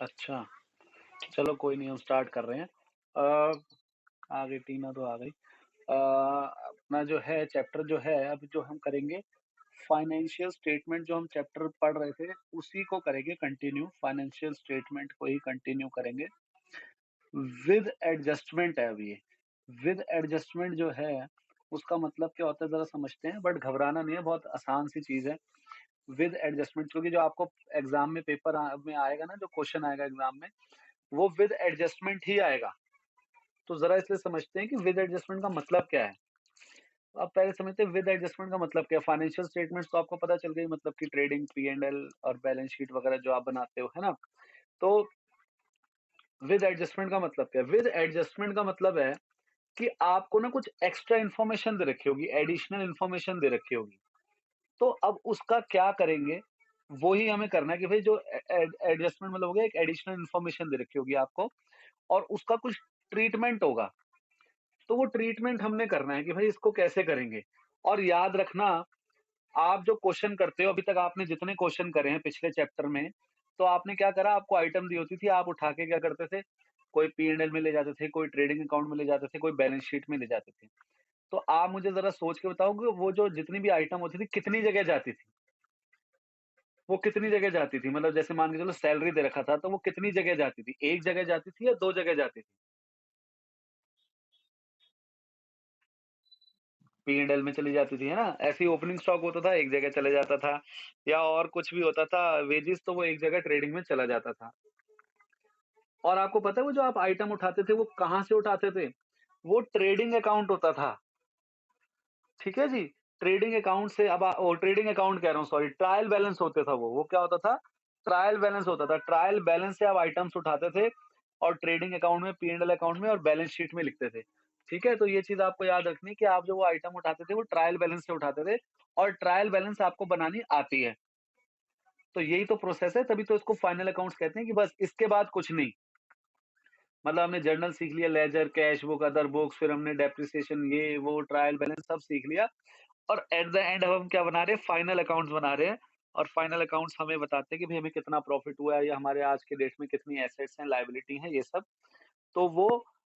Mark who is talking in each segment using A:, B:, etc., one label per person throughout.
A: अच्छा, चलो कोई नहीं, हम स्टार्ट कर रहे हैं। अ, आ गई टीना तो आ गई। अपना जो है चैप्टर जो है अब जो हम करेंगे फाइनेंशियल स्टेटमेंट, जो हम चैप्टर पढ़ रहे थे उसी को करेंगे कंटिन्यू, फाइनेंशियल स्टेटमेंट को ही कंटिन्यू करेंगे। विद एडजस्टमेंट है अब ये। विद एडजस्टमेंट जो है उसका मतलब क्या होता है ज़रा समझते हैं, बट घबराना नहीं है, बहुत आसान सी चीज़ है। विद एडजस्टमेंट क्योंकि जो आपको एग्ज़ाम में पेपर में आएगा ना, जो क्वेश्चन आएगा एग्ज़ाम में, वो विद एडजस्टमेंट ही आएगा। तो ज़रा इसलिए समझते हैं कि विद एडजस्टमेंट का मतलब क्या है। अब पहले समझते हैं विद एडजस्टमेंट का मतलब क्या है। फाइनेंशियल स्टेटमेंट्स तो आपको पता चल गई, मतलब कि ट्रेडिंग, पी&एल और बैलेंस शीट वगैरह जो आप बनाते हो, है ना? तो विद एडजस्टमेंट का मतलब क्या है? विद एडजस्टमेंट का मतलब है कि आपको ना कुछ एक्स्ट्रा इन्फॉर्मेशन दे रखी होगी, एडिशनल इन्फॉर्मेशन दे रखी होगी। तो अब उसका क्या करेंगे, वो ही हमें करना है कि भाई जो एडजस्टमेंट मतलब हो गया, एक एडिशनल इन्फॉर्मेशन दे रखी होगी आपको और उसका कुछ ट्रीटमेंट होगा। तो वो ट्रीटमेंट हमने करना है कि भाई इसको कैसे करेंगे। और याद रखना, आप जो क्वेश्चन करते हो, अभी तक आपने जितने क्वेश्चन करे हैं पिछले चैप्टर में, तो आपने क्या करा, आपको आइटम दी होती थी, आप उठा के क्या करते थे, कोई पी&एल में ले जाते थे, कोई ट्रेडिंग अकाउंट में ले जाते थे, कोई बैलेंस शीट में ले जाते थे। तो आप मुझे ज़रा सोच के बताओ कि वो जो जितनी भी आइटम होती थी, कितनी जगह जाती थी? वो कितनी जगह जाती थी? मतलब जैसे मान के चलो सैलरी दे रखा था, तो वो कितनी जगह जाती थी? 1 जगह जाती थी या 2 जगह जाती थी? पी&एल में चली जाती थी, है ना? ऐसे ही ओपनिंग स्टॉक होता था, एक जगह चले जाता था, या और कुछ भी होता था, वेजेस, तो वो एक जगह ट्रेडिंग में चला जाता था। और आपको पता है वो जो आप आइटम उठाते थे, वो कहाँ से उठाते थे? वो ट्रेडिंग अकाउंट होता था, ठीक है जी? ट्रेडिंग अकाउंट से अब ट्रेडिंग अकाउंट कह रहा हूँ, सॉरी, ट्रायल बैलेंस होता था वो। वो क्या होता था? ट्रायल बैलेंस होता था। ट्रायल बैलेंस से आप आइटम्स उठाते थे और ट्रेडिंग अकाउंट में, पी&एल अकाउंट में और बैलेंस शीट में लिखते थे। ठीक है? तो ये चीज़ आपको याद रखनी है कि आप जो वो आइटम उठाते थे, वो ट्रायल बैलेंस से उठाते थे और ट्रायल बैलेंस आपको बनानी आती है। तो यही तो प्रोसेस है, तभी तो इसको फाइनल अकाउंट्स कहते हैं कि बस इसके बाद कुछ नहीं। मतलब हमने जर्नल सीख लिया, ledger, cash book, other books, फिर हमने डेप्रिसिएशन, ये वो ट्रायल बैलेंस सब सीख लिया और एट द एंड अब हम क्या बना रहे हैं, फाइनल अकाउंट्स बना रहे हैं। और फाइनल अकाउंट्स हमें बताते हैं कि भाई हमें कितना प्रॉफिट हुआ है या हमारे आज के डेट में कितनी एसेट्स हैं, लायबिलिटी हैं, ये सब। तो वो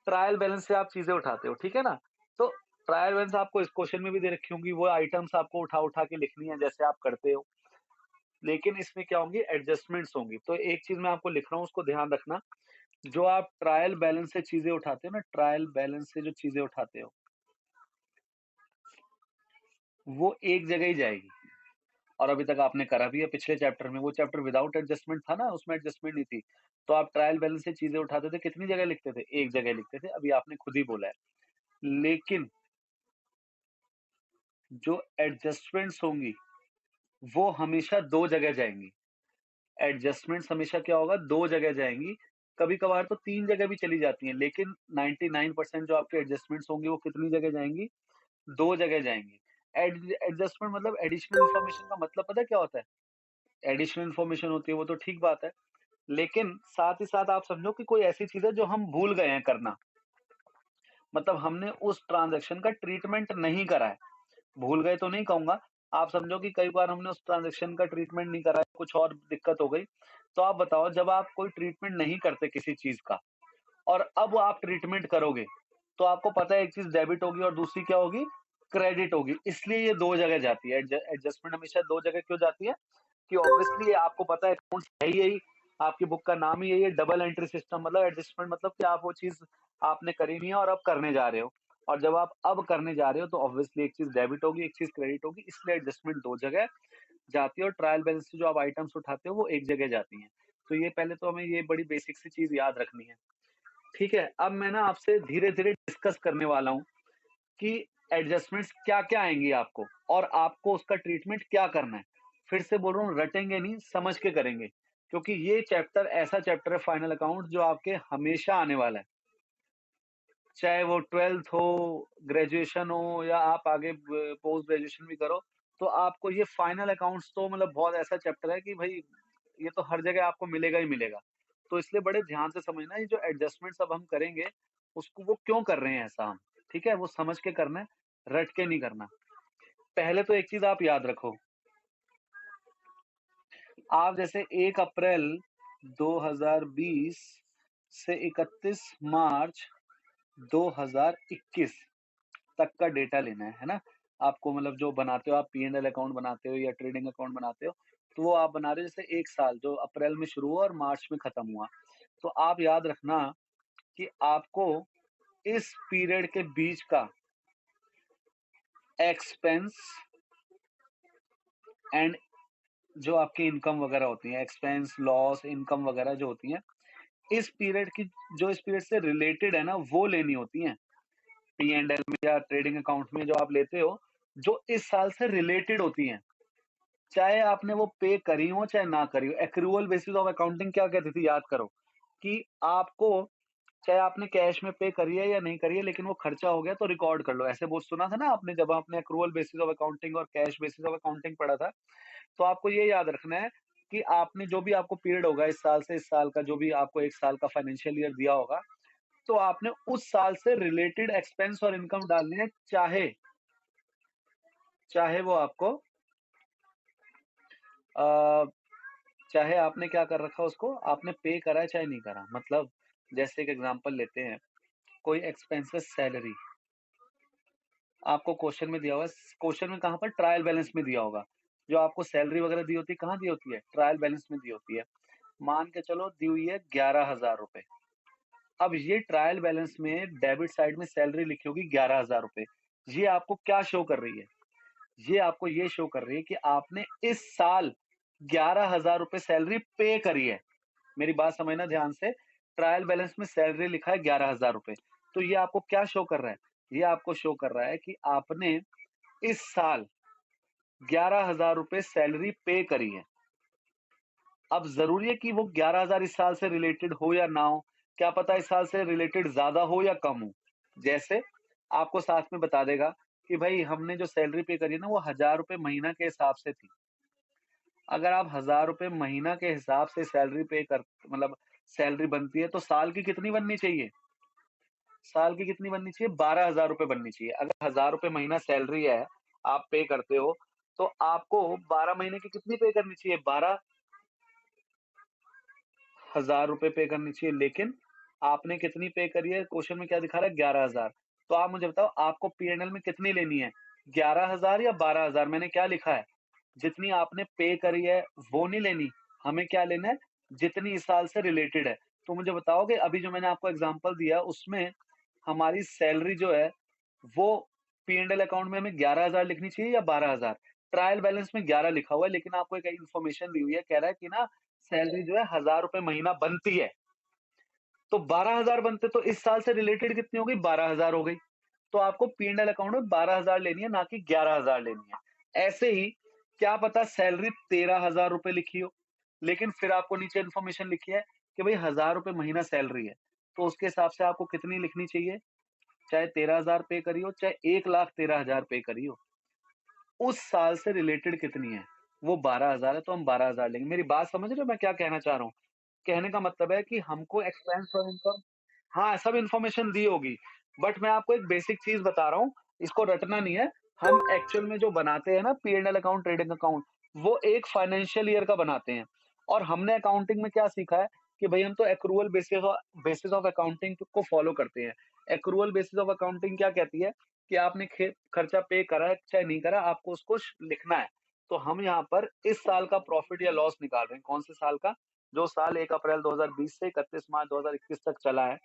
A: ट्रायल बैलेंस से आप चीजें उठाते हो, ठीक है ना? तो ट्रायल बैलेंस आपको इस क्वेश्चन में भी दे रखी होंगी, वो आइटम्स आपको उठा उठा के लिखनी है जैसे आप करते हो। लेकिन इसमें क्या होंगी, एडजस्टमेंट्स होंगी। तो एक चीज मैं आपको लिख रहा हूँ, उसको ध्यान रखना। जो आप ट्रायल बैलेंस से चीजें उठाते हो ना, ट्रायल बैलेंस से जो चीजें उठाते हो, वो एक जगह ही जाएगी। और अभी तक आपने करा भी है पिछले चैप्टर में। वो चैप्टर विदाउट एडजस्टमेंट था ना, उसमें एडजस्टमेंट नहीं थी। तो आप ट्रायल बैलेंस से चीजें उठाते थे, कितनी जगह लिखते थे? एक जगह लिखते थे, अभी आपने खुद ही बोला है। लेकिन जो एडजस्टमेंट्स होंगी वो हमेशा दो जगह जाएंगी। एडजस्टमेंट्स हमेशा क्या होगा, दो जगह जाएंगी। कभी कभार तो तीन जगह भी चली जाती हैं, लेकिन 99% जो आपके एडजस्टमेंट्स होंगी वो कितनी जगह जाएंगी? दो जगह जाएंगी। एडजस्टमेंट मतलब एडिशनल इन्फॉर्मेशन का मतलब पता है क्या होता है? एडिशनल इन्फॉर्मेशन होती है वो तो ठीक बात है, लेकिन साथ ही साथ आप समझो कि कोई ऐसी चीज़ है जो हम भूल गए हैं करना। मतलब हमने उस ट्रांज़ैक्शन का ट्रीटमेंट नहीं करा है। भूल गए तो नहीं कहूँगा, आप समझो कि कई बार हमने उस ट्रांज़ैक्शन का ट्रीटमेंट नहीं करा है, कुछ और दिक्कत हो गई। तो आप बताओ, जब आप कोई ट्रीटमेंट नहीं करते किसी चीज़ का और अब आप ट्रीटमेंट करोगे, तो आपको पता है एक चीज़ डेबिट होगी और दूसरी क्या होगी? क्रेडिट होगी। इसलिए ये 2 जगह जाती है। एडजस्टमेंट हमेशा 2 जगह क्यों जाती है? कि ऑब्वियसली आपको पता है अकाउंट्स है ही यही, आपकी बुक का नाम ही यही है, डबल एंट्री सिस्टम। मतलब एडजस्टमेंट मतलब कि आप वो चीज़ आपने करी नहीं है और अब करने जा रहे हो। और जब आप अब करने जा रहे हो तो ऑब्वियसली एक चीज़ डेबिट होगी, एक चीज़ क्रेडिट होगी, इसलिए एडजस्टमेंट 2 जगह जाती है और ट्रायल बैलेंस से जो आप आइटम्स उठाते हो वो एक जगह जाती हैं। तो ये पहले तो हमें ये बड़ी बेसिक सी चीज़ याद रखनी है। ठीक है? अब मैं ना आपसे धीरे-धीरे डिस्कस करने वाला हूँ कि एडजस्टमेंट्स क्या-क्या आएँगी आपको और आपको उसका ट्रीटमेंट क्या करना है। फिर से बोल रहा हूँ, रटेंगे नहीं, समझ के करेंगे। क्योंकि ये चैप्टर ऐसा चैप्टर है फाइनल अकाउंट, जो आपके हमेशा आने वाला है। चाहे वो 12th हो, ग्रेजुएशन हो या आप आगे पोस्ट ग्रेजुएशन भी करो, तो आपको ये फाइनल अकाउंट्स तो मतलब बहुत ऐसा चैप्टर है कि भई ये तो हर जगह आपको मिलेगा ही मिलेगा। तो इसलिए बड़े ध्यान से समझना, ये जो एडजस्टमेंट्स अब हम करेंगे, उसको वो क्यों कर रहे हैं ऐसा हम, ठीक है? वो समझ के करना है, रट के नहीं करना। पहले तो एक चीज़ आप याद रखो, आप जैसे 1 अप्रैल 2020 से 31 मार्च 2021 तक का डेटा लेना है ना? आपको मतलब जो बनाते हो आप P&L अकाउंट बनाते हो या ट्रेडिंग अकाउंट बनाते हो, तो वो आप बना रहे हो जैसे 1 साल जो अप्रैल में शुरू हुआ और मार्च में खत्म हुआ। तो आप याद रखना कि आपको इस पीरियड के बीच का एक्सपेंस एंड जो आपकी इनकम वगैरह होती है, एक्सपेंस, लॉस, इनकम वगैरह जो होती हैं, इस पीरियड की जो इस पीरियड से रिलेटेड है ना, वो लेनी होती हैं। P&L में या ट्रेडिंग अकाउंट में जो आप लेते हो, जो इस साल से रिलेटेड होती हैं। चाहे आपने वो पे करी हो, चाहे ना करी हो। एक्रूअल बेसिस ऑफ अकाउंटिंग क्या कहती थी याद करो, कि आपको चाहे आपने कैश में पे करी है या नहीं करी है, लेकिन वो खर्चा हो गया तो रिकॉर्ड कर लो। ऐसे वो सुना था ना आपने जब आपने एक्रूअल बेसिस ऑफ अकाउंटिंग और कैश बेसिस ऑफ अकाउंटिंग पढ़ा था। तो आपको ये याद रखना है कि आपने जो भी आपको पीरियड होगा इस साल से इस साल का जो भी आपको 1 साल का फाइनेंशियल ईयर दिया होगा, तो आपने उस साल से रिलेटेड एक्सपेंस और इनकम डालनी है, चाहे चाहे वो आपको अ, चाहे आपने क्या कर रखा उसको, आपने पे करा है चाहे नहीं करा। मतलब जैसे एक एग्ज़ाम्पल लेते हैं, कोई एक्सपेंसेस सैलरी आपको क्वेश्चन में दिया होगा, क्वेश्चन में कहाँ पर ट्रायल बैलेंस में दिया होगा। जो आपको सैलरी वगैरह दी होती है, कहाँ दी होती है? ट्रायल बैलेंस में दी होती है। मान के चलो दी हुई है 11,000 रुपए। अब ये ट्रायल बैलेंस में डेबिट साइड में सैलरी लिखी होगी 11,000 रुपए। ये आपको क्या शो कर रही है? ये आपको ये शो कर रही है कि आपने इस साल 11,000 रुपए सैलरी पे करी है। मेरी बात समझना ध्यान से, ट्रायल बैलेंस में सैलरी लिखा है 11,000 रुपए। तो ये आपको क्या शो कर रहा है? ये आपको शो कर रहा है कि आपने इस साल 11,000 रुपए सैलरी पे करी है। अब ज़रूरी है कि वो 11,000 इस साल से रिलेटेड हो या ना हो, क्या पता इस साल से रिलेटेड ज़्यादा हो या कम हो। जैसे आपको साथ में बता देगा कि भई हमने जो सैलरी पे करी है ना वो ₹1000 महीना के हिसाब से थी। अगर आप ₹1000 महीना के हिसाब से सैलरी पे कर मतलब सैलरी बनती है तो साल की कितनी बननी चाहिए? साल की कितनी बननी चाहिए? ₹12,000 बननी चाहिए। अगर ₹1000 महीना सैलरी है, आप पे करते हो, तो आपको 12 महीने की कितनी पे करनी चाहिए? ₹12,000 पे करनी चाहिए, लेकिन आपने कितनी पे करी है? क्वेश्चन में क्या दिखा रहा है? 11,000। तो आप मुझे बताओ आपको P&L में कितनी लेनी है? 11,000 या 12,000? मैंने क्या लिखा है? जितनी आपने पे करी है, वो नहीं लेनी। हमें क्या लेना है? जितनी इस साल से रिलेटेड है। तो मुझे बताओगे अभी जो मैंने आपको एग्ज़ाम्पल दिया उसमें हमारी सैलरी जो है, वो P&L अकाउंट में हमें 11,000 लिखनी चाहिए या 12,000? ट्रायल बैलेंस में 11 लिखा हुआ है, लेकिन आपको एक इन्फॉर्मेशन दी हुई है, कह रहा है कि ना सैलरी जो है ₹1,000 महीना बनती है। तो 12,000 बनते तो इस साल से रिलेटेड कितनी हो गई? 12,000 हो गई। तो आपको P&L अकाउंट में 12,000 लेनी है, ना कि 11,000 लेनी है। ऐसे ही क्या पता सैलरी ₹13,000 लिखी हो, लेकिन फिर आपको नीचे इन्फॉर्मेशन लिखी है कि भई ₹1,000 महीना सैलरी है। तो उसके हिसाब से आपको कितनी लिखनी चाहिए? चाहे 13,000 पे करी हो, चाहे 1,13,000 पे करी हो। उस साल से रिलेटेड कितनी है? वो 12,000 है तो हम 12,000 लेंगे। मेरी बात समझ रहे हो मैं क्या कहना चाह रहा हूँ? कहने का मतलब है कि हमको एक्सपेंस और इनकम हाँ, सब इन्फॉर्मेशन दी होगी, बट मैं आपको एक बेसिक चीज़ बता रहा हूँ, इसको रटना नहीं है। हम एक्चुअल में जो बनाते हैं ना P&L अकाउंट, ट्रेडिंग अकाउंट, वो एक फाइनेंशियल ईयर का बनाते हैं और हमने अकाउंटिंग में क्या सीखा है कि भई हम तो एक्रूअल बेसिस ऑफ अकाउंटिंग को फॉलो करते हैं। एक्रूअल बेसिस ऑफ अकाउंटिंग क्या कहती है कि आपने खे खर्चा पे करा है, चाहे नहीं करा, आपको उसको श लिखना है। तो हम यहाँ पर इस साल का प्रॉफिट या लॉस निकाल रहे हैं। कौन से साल का? जो साल 1 अप्रैल 2020 से 31 मार्च 2021 तक चला है।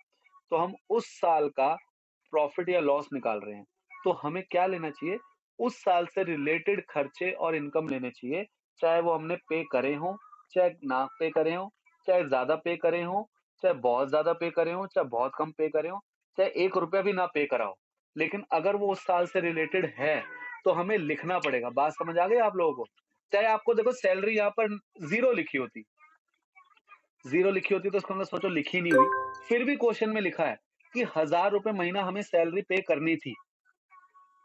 A: तो हम उस साल का प्रॉफिट या लॉस निकाल रहे हैं। तो हमें क्या लेना चाहिए? उस साल से रिलेटेड खर्चे और इनकम लेने चाहिए, चाहे वो हमने पे करे हों, चाहे ना पे करे हों, चाहे ज़्यादा पे करे हों, चाहे बहुत ज़्यादा पे करे हों, चाहे बहुत कम पे करे हों, चाहे ₹1 भी ना पे करा हो। लेकिन अगर वो उस साल से रिलेटेड है, तो हमें लिखना पड़ेगा। बात समझ आ गई आप लोगों को? चाहे आपको देखो सैलरी यहाँ पर 0 लिखी होती, 0 लिखी होती तो इसका मतलब सोचो लिखी नहीं हुई। फिर भी क्वेश्चन में लिखा है कि ₹1,000 महीना हमें सैलरी पे करनी थी,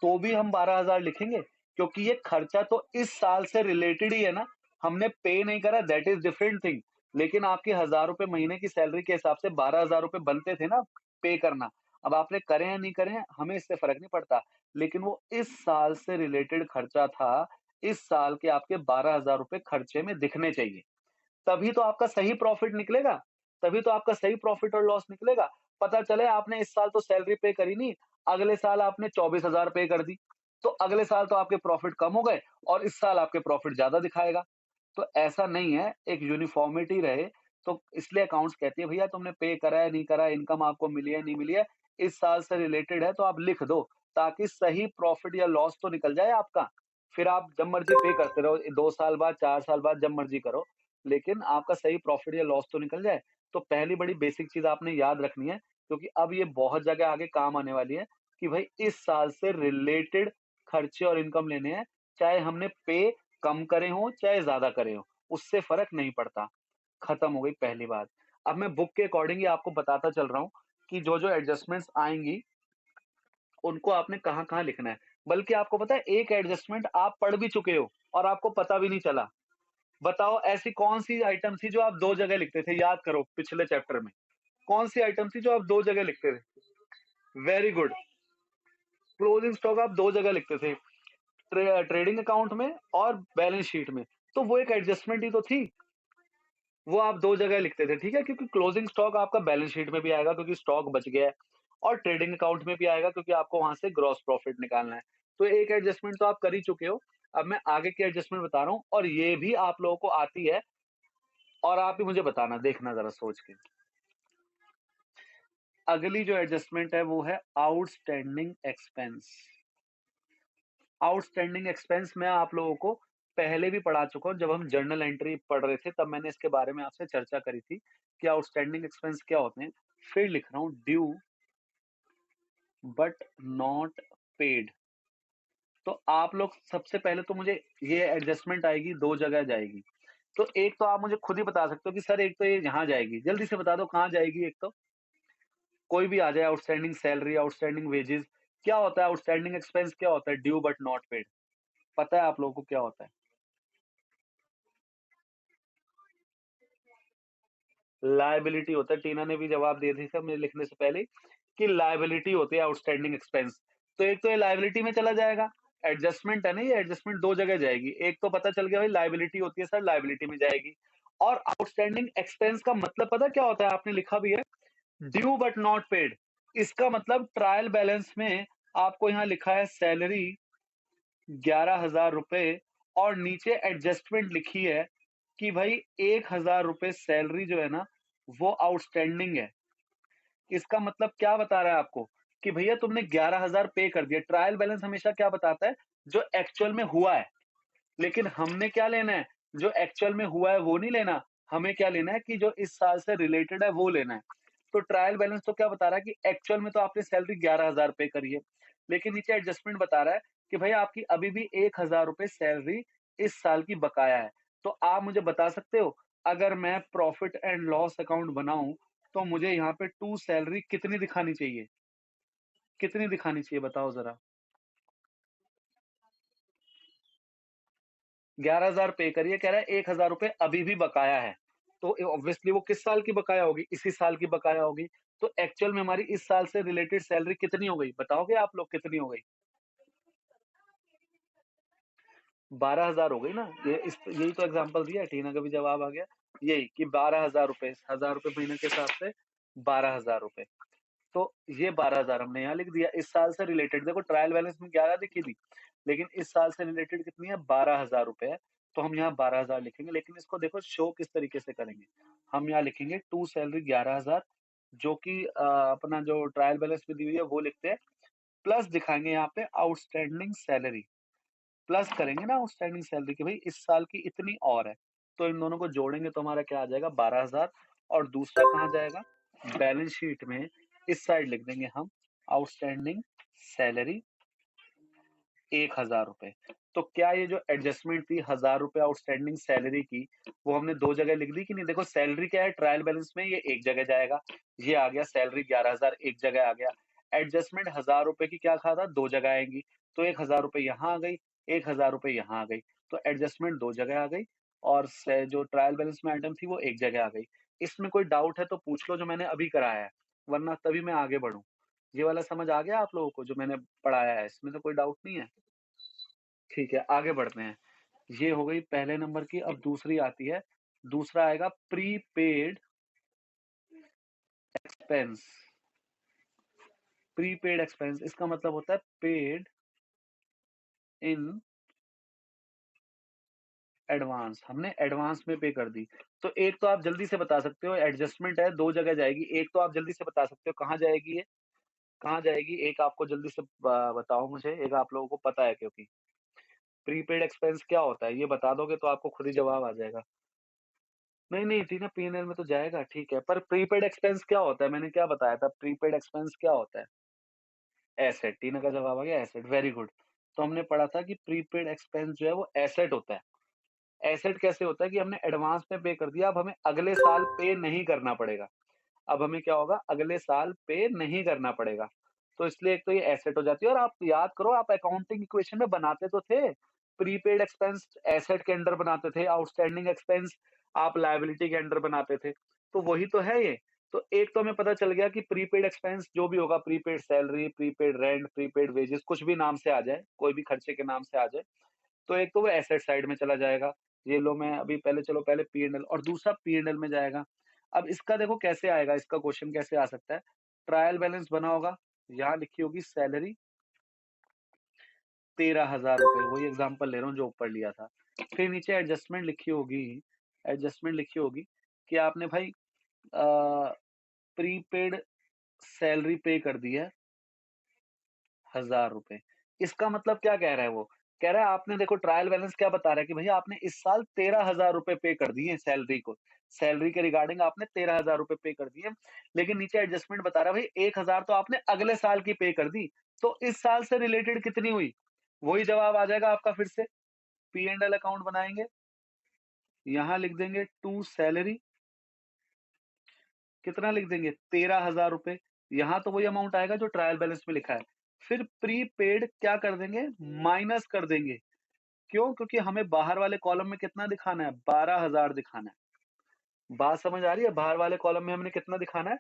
A: तो भी हम 12,000 लिखेंगे क्योंकि ये खर्चा तो इस साल से रिलेटेड ही है ना। हमने पे नहीं करा दैट इज़ डिफरेंट थिंग। लेकिन आपके ₹1,000 महीने की सैलरी के हिसाब से ₹12,000 बनते थे ना पे करना। अब आपने करे या नहीं करे हैं, हमें इससे फ़र्क नहीं पड़ता। लेकिन वो इस साल से रिलेटेड खर्चा था, इस साल के आपके ₹12,000 खर्चे में दिखने चाहिए। तभी तो आपका सही प्रॉफिट निकलेगा, तभी तो आपका सही प्रॉफिट और लॉस निकलेगा। पता चले आपने इस साल तो सैलरी पे करी नहीं, अगले साल आपने 24,000 पे कर दी, तो अगले साल तो आपके प्रॉफिट कम हो गए और इस साल आपके प्रॉफिट ज़्यादा दिखाएगा। तो ऐसा नहीं है, एक यूनिफ़ॉर्मिटी रहे, तो इसलिए अकाउंट्स कहती है भैया तुमने पे करा है, नहीं करा है, इनकम आपको मिली है, नहीं मिली है, इस साल से रिलेटेड है तो आप लिख दो, ताकि सही प्रॉफिट या लॉस तो निकल जाए आपका। फिर आप जब मर्ज़ी पे करते रहो, 2 साल बाद, 4 साल बाद जब मर्ज़ी करो, लेकिन आपका सही प्रॉफिट या लॉस तो निकल जाए। तो पहली बड़ी बेसिक चीज़ आपने याद रखनी है, क्योंकि अब ये बहुत जगह आगे काम आने वाली है, कि भई इस साल से रिलेटेड खर्चे और इनकम लेने हैं, चाहे हमने पे कम करे हों, चाहे ज़्यादा करे हों, उससे फ़र्क नहीं पड़ता। खत्म हो गई पहली बात। अब मैं बुक के अकॉर्डिंग ही आपको बताता चल रहा हूँ कि जो-जो एडजस्टमेंट्स आएँगी, उनको आपने कहाँ-कहाँ लिखना है। बल्कि आपको पता है एक एडजस्टमेंट आप पढ़ भी चुके हो और आपको पता भी नहीं चला। बताओ ऐसी कौन-सी आइटम थी जो आप 2 जगह लिखते थे? याद करो पिछले चैप्टर में। कौन-सी आइटम थी जो आप 2 जगह लिखते थे? Very good. क्लोजिंग स्टॉक आप 2 जगह लिखते थे, ट्रेडिंग अकाउंट में और बैलेंस शीट में। तो वो एक एडजस्टमेंट ही तो थी। वो आप 2 जगह लिखते थे, ठीक है? क्योंकि क्लोजिंग स्टॉक आपका बैलेंस शीट में भी आएगा क्योंकि स्टॉक बच गया है और ट्रेडिंग अकाउंट में भी आएगा क्योंकि आपको वहाँ से ग्रॉस प्रॉफिट निकालना है। तो एक एडजस्टमेंट तो आप कर ही चुके हो। अब मैं आगे की एडजस्टमेंट बता रहा हूँ और ये भी आप लोगों को आती है और आप ही मुझे बताना, देखना ज़रा सोच के। अगली जो एडजस्टमेंट है वो है आउटस्टैंडिंग एक्सपेंस। आउटस्टैंडिंग एक्सपेंस मैं आप लोगों को पहले भी पढ़ा चुका हूँ, जब हम जर्नल एंट्री पढ़ रहे थे तब मैंने इसके बारे में आपसे चर्चा करी थी कि आउटस्टैंडिंग एक्सपेंस क्या होते हैं। फिर लिख रहा हूँ ड्यू बट नॉट पेड। तो आप लोग सबसे पहले तो मुझे ये एडजस्टमेंट आएगी, 2 जगह जाएगी। तो एक तो आप मुझे खुद ही बता सकते हो कि सर एक तो ये यहाँ जाएगी, जल्दी से बता दो कहाँ जाएगी एक तो? कोई भी आ जाए, आउटस्टैंडिंग सैलरी, आउटस्टैंडिंग वेजेस, क्या होता है आउटस्टैंडिंग एक्सपेंस, क्या होता है ड्यू बट नॉट पेड? पता है आप लोगों को क्या होता है? लायबिलिटी होता है, टीना ने भी जवाब दे दिया था मेरे लिखने से पहले ही, कि लायबिलिटी होती है आउटस्टैंडिंग एक्सपेंस। तो एक तो ये लायबिलिटी में चला जाएगा, एडजस्टमेंट है ना, ये एडजस्टमेंट 2 जगह जाएगी। एक तो पता चल गया भाई लायबिलिटी होती है सर, लायबिलिटी में जाएगी। और आउटस्टैंडिंग एक्सपेंस का मतलब पता क्या होता है? आपने लिखा भी है, ड्यू बट नॉट पेड। इसका मतलब ट्रायल बैलेंस में आपको यहाँ लिखा है सैलरी 11,000 रुपए और नीचे एडजस्टमेंट लिखी है कि भाई 1,000 रुपए सैलरी जो है ना, वो आउटस्टैंडिंग है। इसका मतलब क्या बता रहा है आपको? कि भैया तुमने 11,000 पे कर दिया। ट्रायल बैलेंस हमेशा क्या बताता है? जो एक्चुअल में हुआ है। लेकिन हमने क्या लेना है? जो एक्चुअल में हुआ है वो नहीं लेना। हमें क्या लेना है कि जो इस साल से रिलेटेड है वो लेना है। तो ट्रायल बैलेंस तो क्या बता रहा है कि एक्चुअल में तो आपने सैलरी 11,000 पे करी है। लेकिन नीचे एडजस्टमेंट बता रहा है कि भई आपकी अभी भी 1,000 रुपए सैलरी इस साल की बकाया है। तो आप मुझे बता सकते हो, अगर मैं प्रॉफिट एंड लॉस अकाउंट बनाऊँ, तो मुझे यहाँ पे टू सैलरी कितनी दिखानी चाहिए? कितनी दिखानी चाहिए बताओ ज़रा? 11,000 पे करी है, कह रहा है 1,000 रुपए अभी भी बकाया है। तो ऑब्वियसली वो किस साल की बकाया होगी? इसी साल की बकाया होगी। तो एक्चुअल में हमारी इस साल से रिलेटेड सैलरी कितनी हो गई? बताओगे आप लोग कितनी हो गई? 12,000 हो गई ना? ये इस यही तो एग्ज़ाम्पल दिया है, टीना का भी जवाब आ गया। यही कि 12,000 रुपए, 1,000 रुपए महीने के हिसाब से 12,000 रुपए। तो ये 12,000 हमने यहाँ लिख दिया, इस साल से रिलेटेड। देखो ट्रायल बैलेंस में 11 लिखी थी, लेकिन इस साल से रिलेटेड कितनी है? 12,000 रुपए है। तो हम यहाँ 12,000 लिखेंगे, लेकिन इसको देखो शो किस तरीके से करेंगे। हम यहाँ लिखेंगे टू सैलरी 11,000, जो कि अपना जो ट्रायल बैलेंस में दी हुई है वो लिखते हैं, प्लस दिखाएँगे यहाँ पे आउटस्टैंडिंग सैलरी। प्लस करेंगे ना आउटस्टैंडिंग सैलरी कि भाई इस साल की इतनी और है। तो इन दोनों को जोड़ेंगे तो हमारा क्या आ जाएगा? 12,000। और दूसरा कहाँ जाएगा? बैलेंस शीट में इस साइड लिख देंगे हम आउटस्टैंडिंग सैलरी 1,000 रुपए। तो क्या ये जो एडजस्टमेंट थी 1,000 रुपए आउटस्टैंडिंग सैलरी की, वो हमने 2 जगह लिख दी कि नहीं? देखो सैलरी क्या है ट्रायल बैलेंस में, ये एक जगह जाएगा। ये आ गया सैलरी 11,000 एक जगह आ गया। एडजस्टमेंट 1,000 रुपए की क्या कहा था? 2 जगह आएँगी। तो 1,000 रुपए यहाँ आ गई, 1,000 रुपए यहाँ आ गई। तो एडजस्टमेंट 2 जगह आ गई और से जो ट्रायल बैलेंस में आइटम थी वो एक जगह आ गई। इसमें कोई डाउट है तो पूछ लो जो मैंने अभी कराया है, वरना तभी मैं आगे बढ़ूँ। ये वाला समझ आ गया आप लोगों को जो मैंने पढ़ाया है? इसमें तो कोई डाउट नहीं है? ठीक है, आगे बढ़ते हैं। ये हो गई पहले नंबर की, अब दूसरी आती है दूसरा आएगा प्रीपेड एक्सपेंस। प्रीपेड एक्सपेंस इसका मतलब होता है पेड इन एडवांस, हमने एडवांस में पे कर दी। तो एक तो आप जल्दी से बता सकते हो, एडजस्टमेंट है, 2 जगह जाएगी। एक तो आप जल्दी से बता सकते हो कहाँ जाएगी ये? कहाँ जाएगी? एक आपको जल्दी से बताओ मुझे, एक आप लोगों को पता है क्योंकि। प्रीपेड एक्सपेंस क्या होता है? ये बता दोगे तो आपको खुद ही जवाब आ जाएगा। नहीं, नहीं, ठीक है, P&L में तो जाएगा, ठीक है। पर प्रीपेड एक्सपेंस क्या होता है? मैंने क्या बताया था? प्रीपेड एक्सपेंस क्या होता है? एसेट, तीनों का जवाब आ गया एसेट, वेरी गुड। तो हमने पढ़ा था कि प्रीपेड एक्सपेंस जो है वो एसेट होता है। एसेट कैसे होता है कि हमने एडवांस में पे कर दिया, अब हमें अगले साल पे नहीं करना पड़ेगा। अब हमें क्या होगा? अगले साल पे नहीं करना पड़ेगा। तो इसलिए एक तो ये एसेट हो जाती है और आप याद करो, आप अकाउंटिंग इक्वेशन में बनाते तो थे। प्रीपेड एक्सपेंस एसेट के अंडर बनाते थे, आउटस्टैंडिंग एक्सपेंस आप लायबिलिटी के अंडर बनाते थे। तो वही तो है ये। तो एक तो हमें पता चल गया कि प्रीपेड एक्सपेंस जो भी होगा, prepaid salary, prepaid rent, prepaid wages, कुछ भी नाम से आ जाए, कोई भी खर्चे के नाम से आ जाए, तो एक तो वो एसेट साइड में चला जाएगा। ये लो, मैं अभी पहले चलो पहले P&L, और दूसरा P&L में जाएगा। अब इसका देखो कैसे आएगा, इसका क्वेश्चन कैसे आ सकता है? ट्रायल बैलेंस बना होगा, यहाँ लिखी होगी सैलरी 13,000 रुपए, वही एग्जांपल ले रहा हूँ जो ऊपर लिया था। फिर नीचे एडजस्टमेंट लिखी होगी कि आपने भाई प्रीपेड सैलरी पे कर दी है 1,000 रुपए। इसका मतलब क्या कह रहा है वो? कह रहा है आपने, देखो ट्रायल बैलेंस क्या बता रहा है कि भैया आपने इस साल 13,000 रुपए पे कर दिए सैलरी को। सैलरी के रिगार्डिंग आपने 13,000 रुपए पे कर दिए। लेकिन नीचे एडजस्टमेंट बता रहा है भाई 1,000 तो आपने अगले साल की पे कर दी। तो इस साल से रिलेटेड कितनी हुई? वही जवाब आ जाएगा आपका फिर से। P&L अकाउंट बनाएँगे, यहाँ लिख देंगे टू सैलरी, कितना लिख देंगे? 13,000 रुपए। यहाँ तो वही अमाउंट आएगा जो ट्रायल बैलेंस में लिखा है। फिर प्रीपेड क्या कर देंगे? माइनस कर देंगे। क्यों? क्योंकि हमें बाहर वाले कॉलम में कितना दिखाना है? 12,000 दिखाना है। बात समझ आ रही है? बाहर वाले कॉलम में हमने कितना दिखाना है?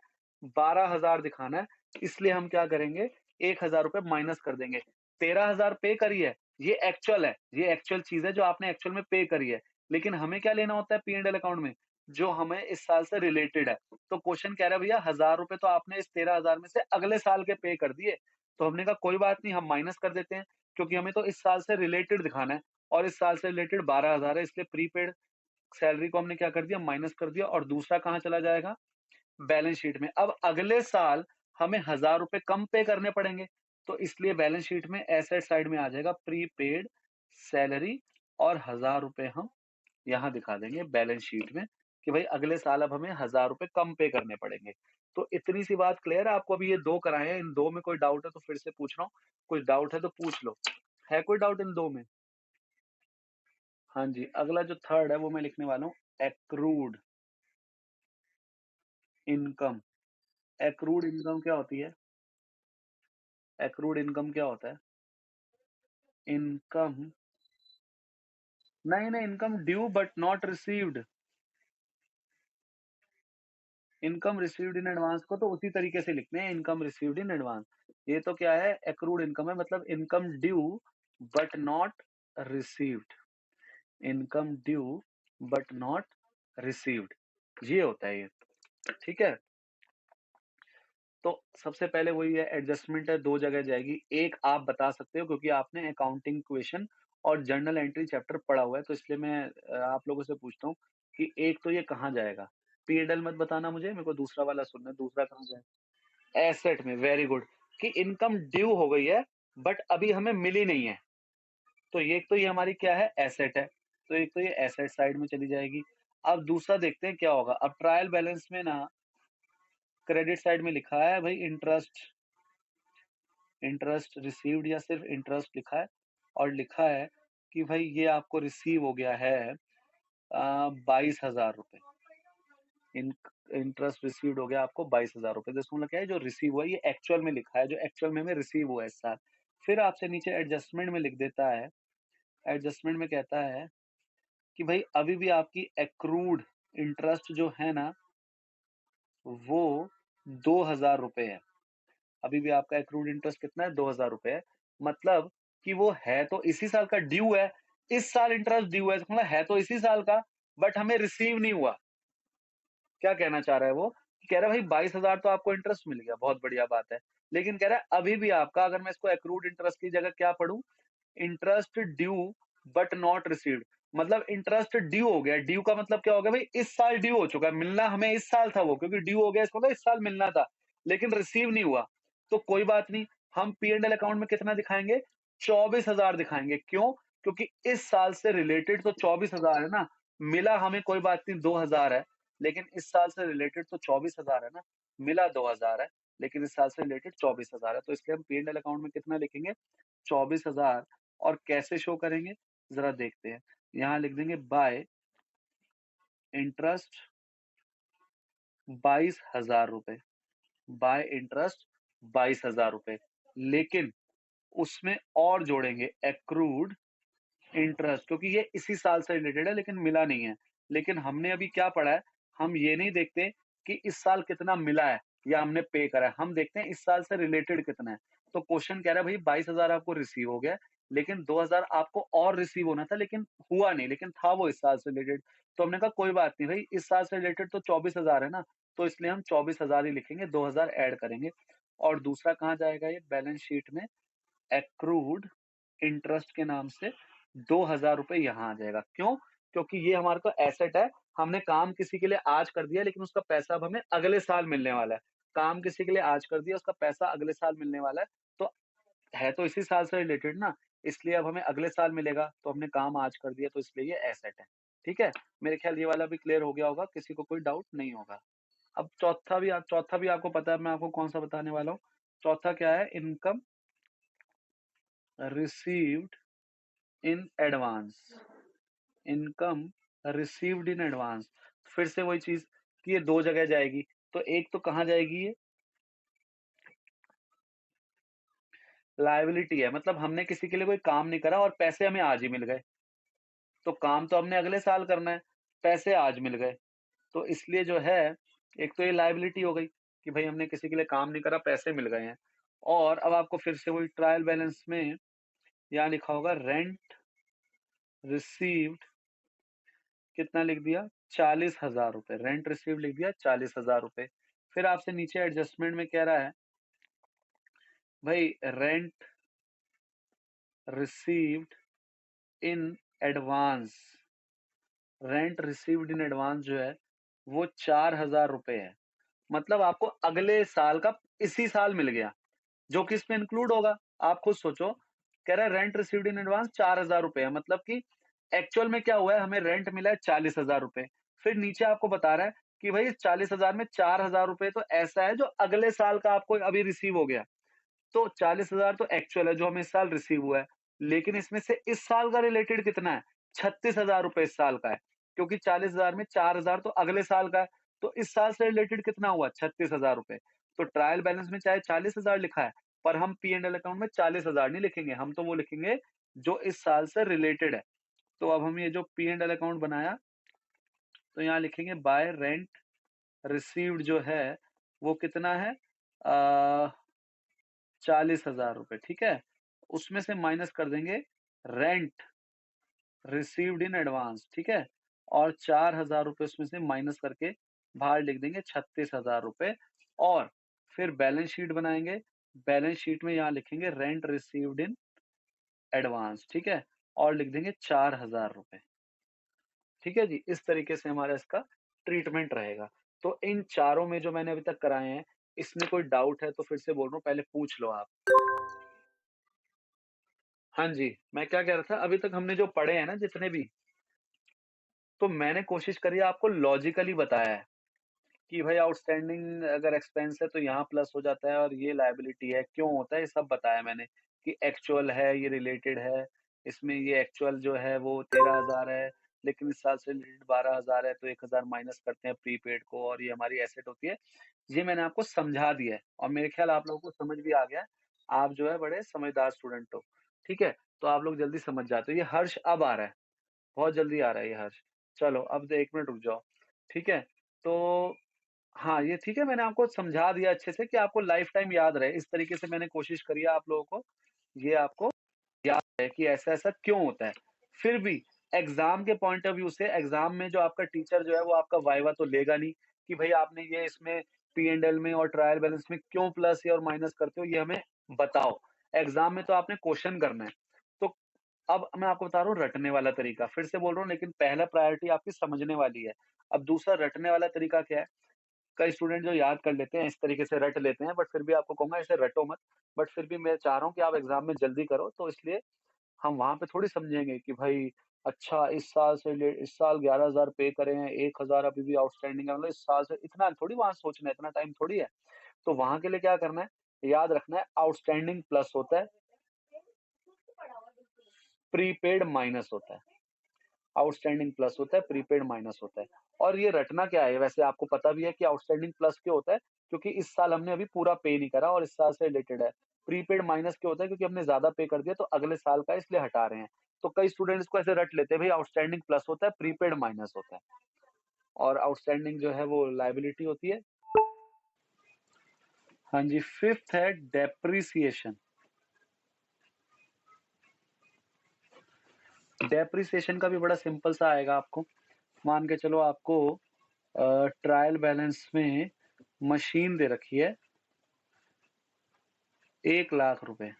A: 12,000 दिखाना है। इसलिए हम क्या करेंगे? 1,000 रुपए माइनस कर देंगे। 13,000 पे करी है, ये एक्चुअल है, ये एक्चुअल चीज़ है जो आपने एक्चुअल में पे करी है। लेकिन हमें क्या लेना होता है P&L अकाउंट में? जो हमें इस साल से रिलेटेड है। तो क्वेश्चन कह रहा है भैया 1,000 रुपए तो आपने इस 13,000 में से अगले साल के पे कर दिए। तो हमने कहा कोई बात नहीं, हम माइनस कर देते हैं, क्योंकि हमें तो इस साल से रिलेटेड दिखाना है और इस साल से रिलेटेड 12,000 है, इसलिए प्रीपेड सैलरी को हमने क्या कर दिया? माइनस कर दिया। और दूसरा कहाँ चला जाएगा? बैलेंस शीट में। अब अगले साल हमें 1,000 रुपए कम पे करने पड़ेंगे, तो इसलिए बैलेंस शीट में एसेट साइड में आ जाएगा प्रीपेड सैलरी, और 1,000 रुपए हम यहाँ दिखा देंगे बैलेंस शीट में कि भाई अगले साल अब हमें 1,000 रुपए कम पे करने पड़ेंगे। तो इतनी सी बात क्लियर है आपको? अभी ये 2 कराए हैं, इन 2 में कोई डाउट है तो फिर से पूछ रहा हूँ, कोई डाउट है तो पूछ लो। है कोई डाउट इन 2 में? हाँ जी, अगला जो थर्ड है वो मैं लिखने वाला हूँ एक्रूड इनकम। एक्रूड इनकम क्या होती है? एक्रूड इनकम क्या होता है? इनकम, नहीं, नहीं, income due but not received. Income received in advance को तो उसी तरीके से लिखते हैं, इनकम रिसीव्ड इन एडवांस। ये तो क्या है? एक्रूड इनकम है, मतलब income due but not received. Income due but not received, ये होता है ये। ठीक है? तो सबसे पहले वही है, एडजस्टमेंट है, 2 जगह जाएगी। एक आप बता सकते हो क्योंकि आपने अकाउंटिंग इक्वेशन और जर्नल एंट्री चैप्टर पढ़ा हुआ है, तो इसलिए मैं आप लोगों से पूछता हूँ कि एक तो ये कहाँ जाएगा? P&L मत बताना मुझे, मेरे को दूसरा वाला सुनना है, दूसरा कहाँ जाएगा? एसेट में, वेरी गुड। कि इनकम ड्यू हो गई है, बट अभी हमें मिली नहीं है। तो ये एक तो ये हमारी क्या है? एसेट है। तो एक तो ये एसेट साइड में चली जाएगी। अब दूसरा देखते हैं क्या होगा। अब ट्रायल बैलेंस में ना क्रेडिट साइड में लिखा है भाई इंटरेस्ट, इंटरेस्ट रिसीव्ड या सिर्फ इंटरेस्ट लिखा है, और लिखा है कि भाई ये आपको रिसीव हो गया है 22,000 रुपए। इंटरेस्ट रिसीव्ड हो गया आपको 22,000 रुपए। तो इसका मतलब क्या है? जो रिसीव हुआ है ये एक्चुअल में लिखा है, जो एक्चुअल में हमें रिसीव हुआ है इस साल। फिर आपसे नीचे एडजस्टमेंट में लिख देता है, एडजस्टमेंट में कहता है कि भाई अभी भी आपकी एक्रूड इंटरेस्ट जो है ना वो 2,000 रुपए है। अभी भी आपका एक्रूड इंटरेस्ट कितना है? 2,000 रुपए है। मतलब कि वो है तो इसी साल का, ड्यू है, इस साल इंटरेस्ट ड्यू है, मतलब है तो इसी साल का, बट हमें रिसीव नहीं हुआ। क्या कहना चाह रहा है वो? कह रहा है भाई 22,000 तो आपको इंटरेस्ट मिल गया, बहुत बढ़िया बात है। लेकिन कह रहा है अभी भी आपका, अगर मैं इसको एक्रूड इंटरेस्ट की जगह क्या पढूँ? Interest due but not received, मतलब इंटरेस्ट ड्यू हो गया। ड्यू का मतलब क्या हो गया भाई? इस साल ड्यू हो चुका है, मिलना हमें इस साल था वो, क्योंकि ड्यू हो गया इसको, मतलब इस साल मिलना था, लेकिन रिसीव नहीं हुआ। तो कोई बात नहीं, हम पी एंड एल अकाउंट में कितना दिखाएंगे? 24,000 दिखाएंगे। क्यों? क्योंकि इस साल से रिलेटेड तो 24,000 है ना। मिला हमें कोई बात नहीं 2,000 है, लेकिन इस साल से रिलेटेड तो 24,000 है ना। मिला 2,000 है, लेकिन इस साल से रिलेटेड 24,000 है, तो इसलिए हम पी एंड एल अकाउंट में कितना लिखेंगे? 24,000। और कैसे शो करेंगे? ज़रा देखते हैं। यहाँ लिख देंगे बाय इंटरेस्ट 22,000 रुपए, बाय इंटरेस्ट 22,000 रुपए। लेकिन उसमें और जोड़ेंगे एक्रूड इंटरेस्ट, क्योंकि ये इसी साल से रिलेटेड है लेकिन मिला नहीं है। लेकिन हमने अभी क्या पढ़ा है, हम ये नहीं देखते कि इस साल कितना मिला है या हमने पे करा है, हम देखते हैं इस साल से रिलेटेड कितना है। तो क्वेश्चन कह रहा है भाई 22,000 आपको रिसीव हो गया, लेकिन 2,000 आपको और रिसीव होना था, लेकिन हुआ नहीं, लेकिन था वो इस साल से रिलेटेड। तो हमने कहा कोई बात नहीं भाई, इस साल से रिलेटेड तो 24,000 है ना, तो इसलिए हम 24,000 ही लिखेंगे, 2,000 ऐड करेंगे। और दूसरा कहाँ जाएगा ये? बैलेंस शीट में एक्रूड इंटरेस्ट के नाम से 2,000 रुपए यहाँ आ जाएगा। क्यों? क्योंकि ये हमारा तो एसेट है, हमने काम किसी के लिए आज कर दिया, लेकिन उसका पैसा अब हमें अगले साल मिलने वाला है। काम किसी के लिए आज कर दिया, उसका पैसा अगले साल मिलने वाला है, तो है तो इसी साल से रिलेटेड ना, इसलिए अब हमें अगले साल मिलेगा, तो हमने काम आज कर दिया, तो इसलिए ये एसेट है। ठीक है? मेरे ख्याल ये वाला भी क्लियर हो गया होगा, किसी को कोई डाउट नहीं होगा। अब चौथा भी आपको पता है मैं आपको कौन-सा बताने वाला हूँ। चौथा क्या है? Income received in advance, income received in advance. फिर से वही चीज कि ये दो जगह जाएगी, तो एक तो कहाँ जाएगी? ये लायबिलिटी है, मतलब हमने किसी के लिए कोई काम नहीं करा और पैसे हमें आज ही मिल गए। तो काम तो हमने अगले साल करना है, पैसे आज मिल गए, तो इसलिए जो है, एक तो ये लायबिलिटी हो गई कि भाई हमने किसी के लिए काम नहीं करा, पैसे मिल गए हैं। और अब आपको फिर से वही ट्रायल बैलेंस में यहाँ लिखा होगा रेंट रिसीव्ड, कितना लिख दिया? 40,000 रुपए। रेंट रिसीव लिख दिया 40,000 रुपए। फिर आपसे नीचे एडजस्टमेंट में कह रहा है भाई rent received in advance, rent received in advance जो है वो 4,000 रुपए है। मतलब आपको अगले साल का इसी साल मिल गया, जो कि इसमें इंक्लूड होगा। आप खुद सोचो, कह रहा है रेंट रिसीव्ड इन एडवांस 4,000 रुपए है, मतलब कि एक्चुअल में क्या हुआ है, हमें रेंट मिला है 40,000 रुपए। फिर नीचे आपको बता रहा है कि भाई इस 40,000 में 4,000 रुपए तो ऐसा है जो अगले साल का आपको अभी रिसीव हो गया। तो 40,000 तो एक्चुअल है जो हमें इस साल रिसीव हुआ है, लेकिन इसमें से इस साल का रिलेटेड कितना है? 36,000 रुपए इस साल का है, क्योंकि 40,000 में 4,000 तो अगले साल का है, तो इस साल से रिलेटेड कितना हुआ? 36,000 रुपए। तो ट्रायल बैलेंस में चाहे 40,000 लिखा है, पर हम पी एंड एल अकाउंट में 40,000 नहीं लिखेंगे, हम तो वो लिखेंगे जो इस साल से रिलेटेड है। तो अब हम ये जो पी एंड एल अकाउंट बनाया, तो यहाँ लिखेंगे बाय रेंट रिसीव्ड जो है वो कितना है? 40,000 रुपए, ठीक है? उसमें से माइनस कर देंगे रेंट रिसीव्ड इन एडवांस, ठीक है? और 4,000 रुपए उसमें से माइनस करके बाहर लिख देंगे 36,000 रुपए। और फिर बैलेंस शीट बनाएंगे। बैलेंस शीट में यहाँ लिखेंगे रेंट रिसीव्ड इन एडवांस, ठीक है? और लिख देंगे 4,000 रुपए, ठीक है जी? इस तरीके से हमारा इसका ट्रीटमेंट रहेगा। तो इन चारों में जो मैंने अभी तक कराए हैं, इसमें कोई डाउट है तो फिर से बोल रहा हूँ, पहले पूछ लो आप। हाँ जी, मैं क्या कह रहा था, अभी तक हमने जो पढ़े हैं ना जितने भी, तो मैंने कोशिश करी है आपको लॉजिकली बताया है कि भाई आउटस्टैंडिंग अगर एक्सपेंस है तो यहाँ प्लस हो जाता है और ये लायबिलिटी है, क्यों होता है ये सब बताया मैंने कि एक्चुअल है, ये रिलेटेड है, इसमें ये एक्चुअल जो है वो 13,000 है, लेकिन इस साल से रिलेटेड 12,000 है, तो 1,000 माइनस करते हैं प्रीपेड को और ये हमारी एसेट होती है। ये मैंने आपको समझा दिया है और मेरे ख्याल आप लोगों को समझ भी आ गया है। आप जो है बड़े समझदार स्टूडेंट हो, ठीक है? तो आप लोग जल्दी समझ जाते हो। ये हर्ष अब आ रहा है, बहुत जल्दी आ रहा है ये हर्ष। चलो अब 1 मिनट रुक जाओ, ठीक है? तो हाँ, ये ठीक है, मैंने आपको समझा दिया अच्छे से कि आपको लाइफ टाइम याद रहे। इस तरीके से मैंने कोशिश करी है आप लोगों को, ये आपको याद है कि ऐसा-ऐसा क्यों होता है। फिर भी एग्जाम के पॉइंट ऑफ व्यू से एग्जाम में जो आपका टीचर जो है वो आपका वाइवा तो लेगा नहीं कि भाई आपने ये इसमें पी एंड एल में और ट्रायल बैलेंस में क्यों प्लस या और माइनस करते हो, ये हमें बताओ। एग्जाम में तो आपने क्वेश्चन करना है। तो अब मैं आपको बता रहा हूँ रटने वाला तरीका, फिर से बोल रहा हूँ, लेकिन पहला प्रायोरिटी आपकी समझने वाली है। अब दूसरा रटने वाला तरीका क्या है? कई स्टूडेंट जो याद कर लेते हैं, इस तरीके से रट लेते हैं, बट फिर भी आपको कहूँगा ऐसे रटो मत। बट फिर भी मैं चाह रहा हूँ कि आप एग्ज़ाम में जल्दी करो, तो इसलिए हम वहाँ पे थोड़ी समझेंगे कि भाई अच्छा इस साल 11,000 पे करे हैं, 1,000 अभी भी आउटस्टैंडिंग है, मतलब इस साल से इतना थोड़ी वहाँ सोचना है, इतना टाइम थोड़ी है। तो वहाँ के लिए क्या करना है, याद रखना है आउटस्टैंडिंग प्लस होता है, प्रीपेड माइनस होता है। आउटस्टैंडिंग प्लस होता है, प्रीपेड माइनस होता है। और ये रटना क्या है, वैसे आपको पता भी है कि आउटस्टैंडिंग प्लस क्यों होता है? क्योंकि इस साल हमने अभी पूरा पे नहीं करा और इस साल से रिलेटेड है। प्रीपेड माइनस क्यों होता है? क्योंकि हमने ज़्यादा पे कर दिया तो अगले साल का इसलिए हटा रहे हैं। तो कई स्टूडेंट्स को ऐसे रट लेते हैं, भई आउटस्टैंडिंग प्लस होता है, प्रीपेड माइनस होता है और आउटस्टैंडिंग जो है वो लायबिलिटी होती है। हाँ जी, 5th है डेप्रिसिएशन। डेप्रिसिएशन का भी बड़ा सिंपल सा आएगा आपको। मान के चलो आपको ट्रायल बैलेंस में मशीन दे रखी है 1,00,000 रुपए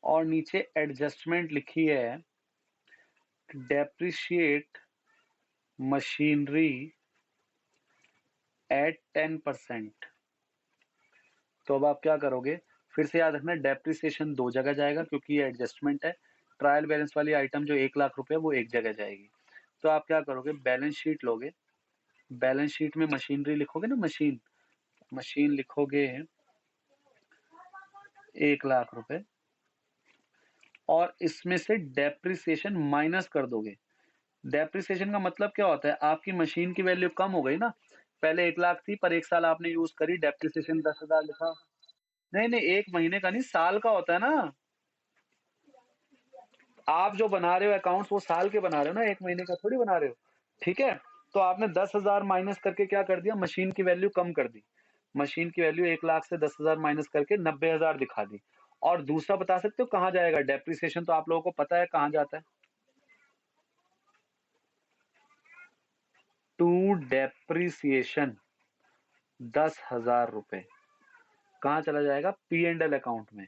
A: और नीचे एडजस्टमेंट लिखी है डेप्रिशिएट मशीनरी एट 10%। तो अब आप क्या करोगे? फिर से याद रखना डेप्रिसिएशन दो जगह जाएगा क्योंकि ये एडजस्टमेंट है। ट्रायल बैलेंस वाली आइटम जो 1,00,000 रुपए है वो एक जगह जाएगी। तो आप क्या करोगे? बैलेंस शीट लोगे, बैलेंस शीट में मशीनरी लिखोगे ना, मशीन, मशीन लिखोगे 1,00,000 रुपए और इसमें से डेप्रिसिएशन माइनस कर दोगे। डेप्रिसिएशन का मतलब क्या होता है? आपकी मशीन की वैल्यू कम हो गई ना, पहले 1,00,000 थी पर 1 साल आपने यूज करी, डेप्रिसिएशन 10,000 लिखा। नहीं नहीं, 1 महीने का नहीं, साल का होता है ना। आप जो बना रहे हो अकाउंट्स वो साल के बना रहे हो ना, 1 महीने का थोड़ी बना रहे हो। ठीक है? तो आपने 10,000 माइनस करके क्या कर दिया? मशीन की वैल्यू कम कर दी। मशीन की वैल्यू 1,00,000 से 10,000 माइनस करके 90,000 दिखा दी। और दूसरा बता सकते हो कहाँ जाएगा? डेप्रिसिएशन तो आप लोगों को पता है कहाँ जाता है। टू डेप्रिसिएशन 10,000 रुपए कहाँ चला जाएगा? पी एंड एल अकाउंट में।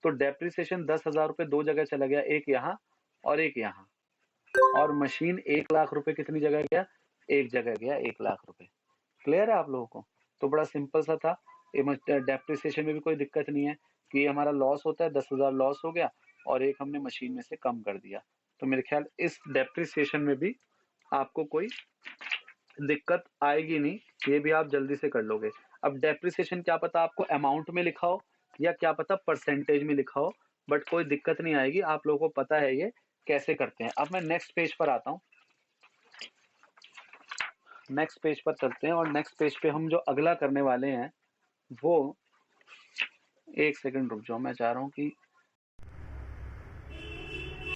A: तो डेप्रिसिएशन 10,000 रुपए दो जगह चला गया, एक यहाँ और एक यहाँ। और मशीन 1,00,000 रुपए कितनी जगह गया? एक जगह गया 1,00,000 रुपए। क्लियर है आप लोगों को? तो बड़ा सिंपल सा था। डेप्रिसिएशन में भी कोई दिक्कत नहीं है कि ये हमारा लॉस होता है, 10,000 लॉस हो गया और एक हमने मशीन में से कम कर दिया। तो मेरे ख्याल इस डेप्रिसिएशन में भी आपको कोई दिक्कत आएगी नहीं, ये भी आप जल्दी से कर लोगे। अब डेप्रिसिएशन क्या पता आपको अमाउंट में लिखा हो या क्या पता परसेंटेज में लिखा हो, बट कोई दिक्कत नहीं आएगी, आप लोगों को पता है ये कैसे करते हैं। अब मैं नेक्स्ट पेज पर आता हूँ। नेक्स्ट पेज पर चलते हैं और नेक्स्ट पेज पे हम जो अगला करने वाले हैं वो, एक सेकंड रुक जाओ, मैं चाह रहा हूँ कि